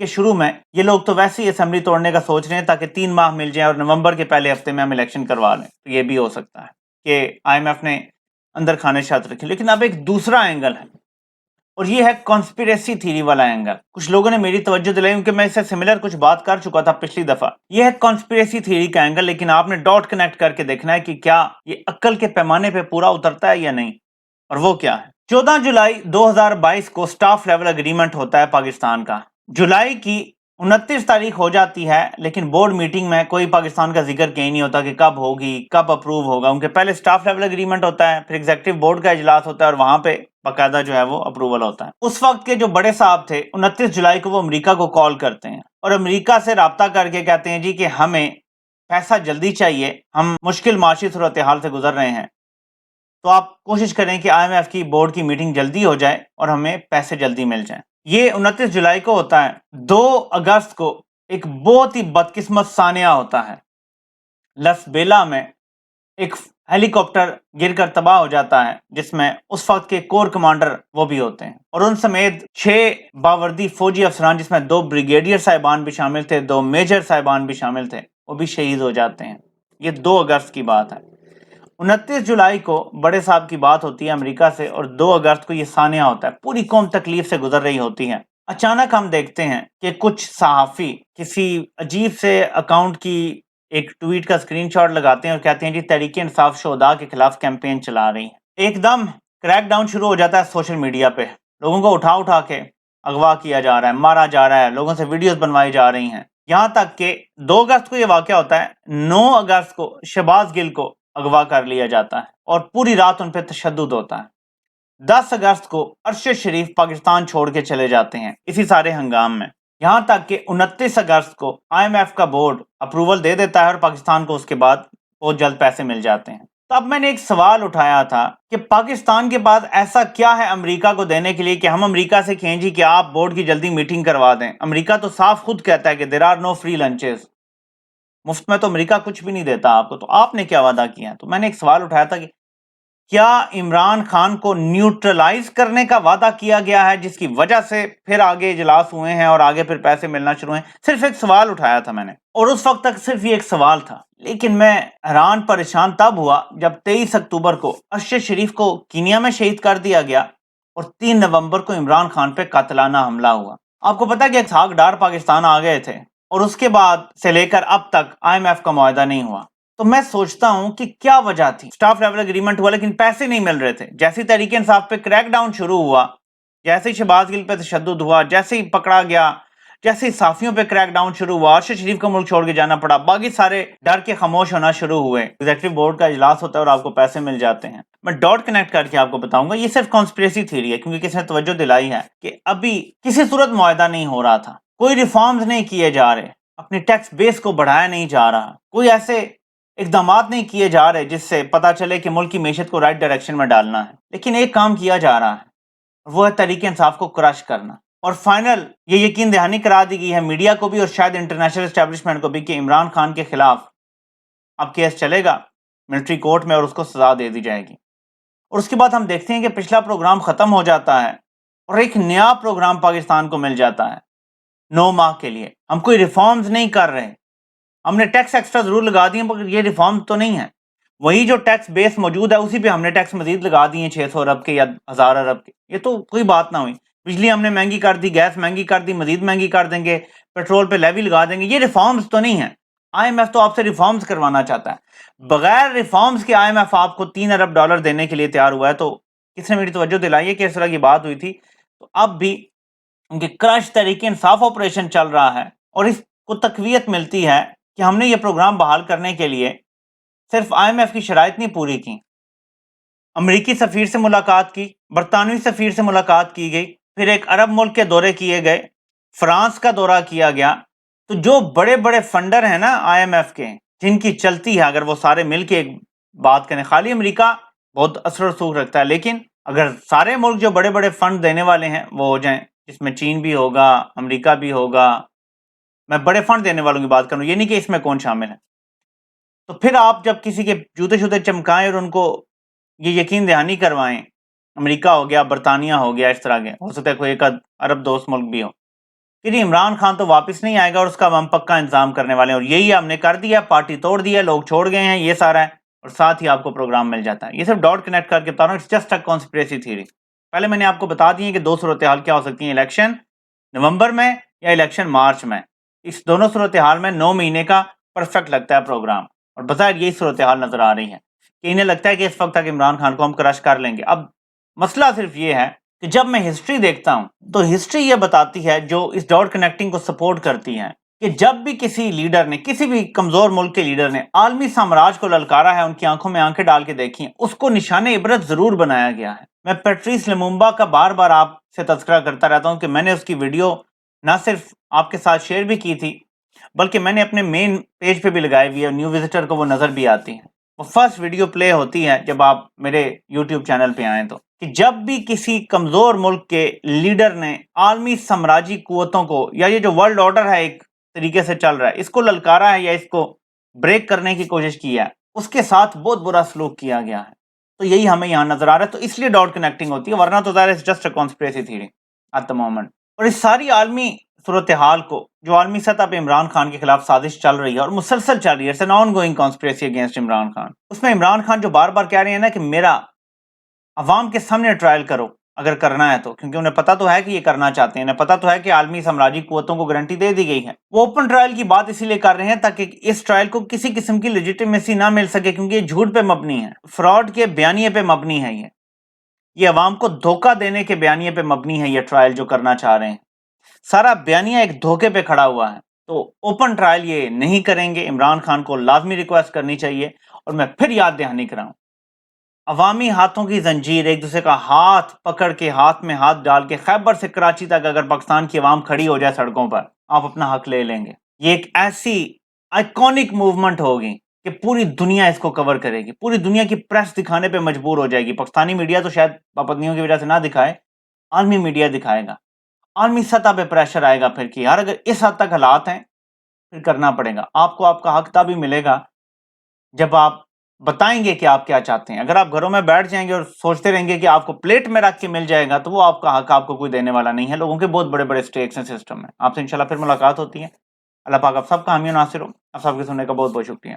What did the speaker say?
کے شروع میں یہ لوگ تو ویسے ہی اسمبلی توڑنے کا سوچ رہے ہیں تاکہ 3 ماہ مل جائیں اور نومبر کے پہلے ہفتے میں ہم الیکشن کروا لیں. تو یہ بھی ہو سکتا ہے کہ آئی ایم ایف نے اندر کھانے شرط رکھی. لیکن اب ایک دوسرا اینگل ہے اور یہ ہے کانسپیریسی تھیوری والا اینگل. کچھ لوگوں نے میری توجہ دلائی کیونکہ میں اس سے سملر کچھ بات کر چکا تھا پچھلی دفعہ. یہ ہے کانسپیریسی تھیوری کا اینگل، لیکن آپ نے ڈاٹ کنیکٹ کر کے دیکھنا ہے کہ کیا یہ عقل کے پیمانے پہ پورا اترتا ہے یا نہیں. اور وہ کیا ہے؟ 14 جولائی 2022 کو سٹاف لیول اگریمنٹ ہوتا ہے پاکستان کا. جولائی کی 29 تاریخ ہو جاتی ہے، لیکن بورڈ میٹنگ میں کوئی پاکستان کا ذکر کہیں نہیں ہوتا کہ کب ہوگی، کب اپروو ہوگا. ان کے پہلے سٹاف لیول اگریمنٹ ہوتا ہے، پھر ایگزیکٹو بورڈ کا اجلاس ہوتا ہے اور وہاں پہ باقاعدہ جو ہے وہ اپروول ہوتا ہے. اس وقت کے جو بڑے صاحب تھے 29 جولائی کو وہ امریکہ کو کال کرتے ہیں اور امریکہ سے رابطہ کر کے کہتے ہیں جی کہ ہمیں پیسہ جلدی چاہیے، ہم مشکل معاشی صورتحال سے گزر رہے ہیں، تو آپ کوشش کریں کہ آئی ایم ایف کی بورڈ کی میٹنگ جلدی ہو جائے اور ہمیں پیسے جلدی مل جائیں. یہ 29 جولائی کو ہوتا ہے. 2 اگست کو ایک بہت ہی بدقسمت سانحہ ہوتا ہے. لس بیلا میں ایک ہیلی کاپٹر گر کر تباہ ہو جاتا ہے، جس میں اس وقت کے کور کمانڈر وہ بھی ہوتے ہیں اور ان سمیت 6 باوردی فوجی افسران، جس میں 2 بریگیڈیئر صاحبان بھی شامل تھے، 2 میجر صاحبان بھی شامل تھے، وہ بھی شہید ہو جاتے ہیں. یہ 2 اگست کی بات ہے. 29 جولائی کو بڑے صاحب کی بات ہوتی ہے امریکہ سے اور 2 اگست کو یہ سانحہ ہوتا ہے. پوری قوم تکلیف سے گزر رہی ہوتی ہے. اچانک ہم دیکھتے ہیں کہ کچھ صحافی کسی عجیب سے اکاؤنٹ کی ایک ٹویٹ کا اسکرین شاٹ لگاتے ہیں اور کہتے ہیں جی تحریک انصاف شہداء کے خلاف کیمپین چلا رہی ہیں. ایک دم کریک ڈاؤن شروع ہو جاتا ہے سوشل میڈیا پہ. لوگوں کو اٹھا کے اغوا کیا جا رہا ہے، مارا جا رہا ہے، لوگوں سے ویڈیوز بنوائی جا رہی ہیں. یہاں تک کہ 2 اگست کو یہ واقعہ ہوتا ہے. 9 اگست کو شہباز گل کو اغوا کر لیا جاتا ہے اور پوری رات ان پہ تشدد ہوتا ہے. 10 اگست کو ارشد شریف پاکستان چھوڑ کے چلے جاتے ہیں اسی سارے ہنگام میں. یہاں تک کہ 29 اگست کو آئی ایم ایف کا بورڈ اپروول دے دیتا ہے اور پاکستان کو اس کے بعد بہت جلد پیسے مل جاتے ہیں. تو اب میں نے ایک سوال اٹھایا تھا کہ پاکستان کے پاس ایسا کیا ہے امریکہ کو دینے کے لیے کہ ہم امریکہ سے کہیں جی کہ آپ بورڈ کی جلدی میٹنگ کروا دیں. امریکہ تو صاف خود کہتا ہے کہ there are no free lunches. مفت میں تو امریکہ کچھ بھی نہیں دیتا آپ کو، تو آپ نے کیا وعدہ کیا؟ تو میں نے ایک سوال اٹھایا تھا کہ کیا عمران خان کو نیوٹرلائز کرنے کا وعدہ کیا گیا ہے جس کی وجہ سے پھر آگے اجلاس ہوئے ہیں اور آگے پھر پیسے ملنا شروع ہیں؟ صرف ایک سوال اٹھایا تھا میں نے اور اس وقت تک صرف یہ ایک سوال تھا. لیکن میں حیران پریشان تب ہوا جب 23 اکتوبر کو ارشد شریف کو کینیا میں شہید کر دیا گیا اور 3 نومبر کو عمران خان پہ قاتلانہ حملہ ہوا. آپ کو پتا کہ اسحاق ڈار پاکستان آ گئے تھے اور اس کے بعد سے لے کر اب تک آئی ایم ایف کا معاہدہ نہیں ہوا. تو میں سوچتا ہوں کہ کیا وجہ تھی؟ سٹاف لیول اگریمنٹ ہوا لیکن پیسے نہیں مل رہے تھے. جیسے تحریک انصاف پہ کریک ڈاؤن شروع ہوا، جیسے ہی شہباز گل پہ تشدد ہوا، جیسے ہی پکڑا گیا، جیسے ہی صحافیوں پہ کریک ڈاؤن شروع ہوا، ارشد شریف کو ملک چھوڑ کے جانا پڑا، باقی سارے ڈر کے خاموش ہونا شروع ہوئے. ایگزیکٹو بورڈ کا اجلاس ہوتا ہے اور آپ کو پیسے مل جاتے ہیں. میں ڈاٹ کنیکٹ کر کے آپ کو بتاؤں گا یہ صرف کانسپریسی تھیوری ہے کیونکہ کسی نے توجہ دلائی ہے کہ ابھی کسی صورت معاہدہ نہیں ہو رہا تھا، کوئی ریفارمز نہیں کیے جا رہے، اپنی ٹیکس بیس کو بڑھایا نہیں جا رہا، کوئی ایسے اقدامات نہیں کیے جا رہے جس سے پتا چلے کہ ملک کی معیشت کو رائٹ ڈائریکشن میں ڈالنا ہے. لیکن ایک کام کیا جا رہا ہے، وہ ہے تحریک انصاف کو کرش کرنا. اور فائنل یہ یقین دہانی کرا دی گئی ہے میڈیا کو بھی اور شاید انٹرنیشنل اسٹیبلشمنٹ کو بھی کہ عمران خان کے خلاف اب کیس چلے گا ملٹری کورٹ میں اور اس کو سزا دے دی جائے گی. اور اس کے بعد ہم دیکھتے ہیں کہ پچھلا پروگرام ختم ہو جاتا ہے اور ایک نیا پروگرام پاکستان کو مل جاتا ہے 9 ماہ کے لیے. ہم کوئی ریفارمز نہیں کر رہے، ہم نے ٹیکس ایکسٹرا ضرور لگا دیے مگر یہ ریفارم تو نہیں ہے. وہی جو ٹیکس بیس موجود ہے اسی پہ ہم نے ٹیکس مزید لگا دیے 600 ارب کے یا 1000 ارب کے. یہ تو کوئی بات نہ ہوئی. بجلی ہم نے مہنگی کر دی، گیس مہنگی کر دی، مزید مہنگی کر دیں گے، پیٹرول پہ لیوی لگا دیں گے. یہ ریفارمز تو نہیں ہیں. آئی ایم ایف تو آپ سے ریفارمز کروانا چاہتا ہے. بغیر ریفارمز کے آئی ایم ایف آپ کو 3 ارب ڈالر دینے کے لیے تیار ہوا ہے. تو کس نے میری توجہ دلائی ہے کہ اس طرح کی بات ہوئی تھی. تو اب بھی ان کے کرش تحریک انصاف آپریشن چل رہا ہے اور اس کو تقویت ملتی ہے کہ ہم نے یہ پروگرام بحال کرنے کے لیے صرف آئی ایم ایف کی شرائط نہیں پوری کی. امریکی سفیر سے ملاقات کی، برطانوی سفیر سے ملاقات کی گئی، پھر ایک عرب ملک کے دورے کیے گئے، فرانس کا دورہ کیا گیا. تو جو بڑے بڑے فنڈر ہیں نا آئی ایم ایف کے، جن کی چلتی ہے، اگر وہ سارے مل کے ایک بات کریں، خالی امریکہ بہت اثر و رسوخ رکھتا ہے، لیکن اگر سارے ملک جو بڑے بڑے فنڈ دینے والے ہیں وہ ہو جائیں، جس میں چین بھی ہوگا، امریکہ بھی ہوگا، میں بڑے فنڈ دینے والوں کی بات کروں، یہ نہیں کہ اس میں کون شامل ہے. تو پھر آپ جب کسی کے جوتے شوتے چمکائیں اور ان کو یہ یقین دہانی کروائیں، امریکہ ہو گیا، برطانیہ ہو گیا، اس طرح کے ہو سکتا ہے کوئی ایک عرب دوست ملک بھی ہو، کہ جی عمران خان تو واپس نہیں آئے گا اور اس کا ہم پکا انتظام کرنے والے ہیں، اور یہی ہم نے کر دیا، پارٹی توڑ دیا، لوگ چھوڑ گئے ہیں، یہ سارا ہے، اور ساتھ ہی آپ کو پروگرام مل جاتا ہے۔ یہ صرف ڈاٹ کنیکٹ کر کے بتا رہا ہوں، it's just a conspiracy theory. پہلے میں نے آپ کو بتا دی ہے کہ دو صورتحال کیا ہو سکتی ہیں، الیکشن نومبر میں یا الیکشن مارچ میں۔ اس دونوں صورتحال میں 9 مہینے کا پرفیکٹ لگتا ہے پروگرام، اور بظاہر یہی صورتحال نظر آ رہی ہے کہ انہیں لگتا ہے کہ اس وقت تک عمران خان کو ہم کرش کر لیں گے۔ اب مسئلہ صرف یہ ہے کہ جب میں ہسٹری دیکھتا ہوں تو ہسٹری یہ بتاتی ہے، جو اس ڈاٹ کنیکٹنگ کو سپورٹ کرتی ہے، کہ جب بھی کسی لیڈر نے، کسی بھی کمزور ملک کے لیڈر نے عالمی سامراج کو للکارا ہے، ان کی آنکھوں میں آنکھیں ڈال کے دیکھی ہیں، اس کو نشان عبرت ضرور بنایا گیا ہے۔ میں پیٹریس لمومبا کا بار بار آپ سے تذکرہ کرتا رہتا ہوں کہ میں نے اس کی ویڈیو نہ صرف آپ کے ساتھ شیئر بھی کی تھی، بلکہ میں نے اپنے مین پیج پہ بھی لگائی ہوئی ہے، نیو وزٹر کو وہ نظر بھی آتی ہے۔ وہ فرسٹ ویڈیو پلے ہوتی ہے جب آپ میرے یوٹیوب چینل پہ آئیں تو، کہ جب بھی کسی کمزور ملک کے لیڈر نے عالمی سامراجی قوتوں کو، یا یہ جو ورلڈ آرڈر ہے ایک طریقے سے چل رہا ہے، اس کو للکارا ہے یا اس کو بریک کرنے کی کوشش کی ہے، اس کے ساتھ بہت برا سلوک کیا گیا ہے۔ تو یہی ہمیں یہاں نظر آ رہا ہے، تو اس لیے ڈاٹ کنیکٹنگ ہوتی ہے، ورنہ تو ظاہر ہے just a conspiracy theory at the moment. اور اس ساری عالمی صورتحال کو، جو عالمی سطح پہ عمران خان کے خلاف سازش چل رہی ہے اور مسلسل چل رہی ہے، it's an ongoing conspiracy against Imran Khan, اس میں عمران خان جو بار بار کہہ رہے ہیں نا کہ میرا عوام کے سامنے ٹرائل کرو اگر کرنا ہے تو، کیونکہ انہیں پتا تو ہے کہ یہ کرنا چاہتے ہیں، انہیں پتا تو ہے کہ عالمی سامراجی قوتوں کو گارنٹی دے دی گئی ہے۔ وہ اوپن ٹرائل کی بات اسی لیے کر رہے ہیں تاکہ اس ٹرائل کو کسی قسم کی لیجیٹیمیسی نہ مل سکے، کیونکہ یہ جھوٹ پہ مبنی ہے، فراڈ کے بیانیے پہ مبنی ہے، یہ عوام کو دھوکہ دینے کے بیانیے پہ مبنی ہے۔ یہ ٹرائل جو کرنا چاہ رہے ہیں، سارا بیانیہ ایک دھوکے پہ کھڑا ہوا ہے، تو اوپن ٹرائل یہ نہیں کریں گے۔ عمران خان کو لازمی ریکویسٹ کرنی چاہیے، اور میں پھر یاد دہانی کراؤں، عوامی ہاتھوں کی زنجیر، ایک دوسرے کا ہاتھ پکڑ کے، ہاتھ میں ہاتھ ڈال کے، خیبر سے کراچی تک اگر پاکستان کی عوام کھڑی ہو جائے سڑکوں پر، آپ اپنا حق لے لیں گے۔ یہ ایک ایسی آئیکونک موومنٹ ہوگی کہ پوری دنیا اس کو کور کرے گی، پوری دنیا کی پریس دکھانے پہ مجبور ہو جائے گی۔ پاکستانی میڈیا تو شاید پابندیوں کی وجہ سے نہ دکھائے، عالمی میڈیا دکھائے گا، عالمی سطح پہ پریشر آئے گا پھر کہ یار اگر اس حد تک حالات ہیں پھر کرنا پڑے گا آپ کو۔ آپ کا حق تب ہی ملے گا جب آپ بتائیں گے کہ آپ کیا چاہتے ہیں۔ اگر آپ گھروں میں بیٹھ جائیں گے اور سوچتے رہیں گے کہ آپ کو پلیٹ میں رکھ کے مل جائے گا، تو وہ آپ کا حق آپ کو کوئی دینے والا نہیں ہے۔ لوگوں کے بہت بڑے بڑے سٹیکس ہیں سسٹم میں۔ آپ سے انشاءاللہ پھر ملاقات ہوتی ہے۔ اللہ پاک آپ سب کا حامی و ناصر ہو۔ آپ سب کے سننے کا بہت بہت شکریہ۔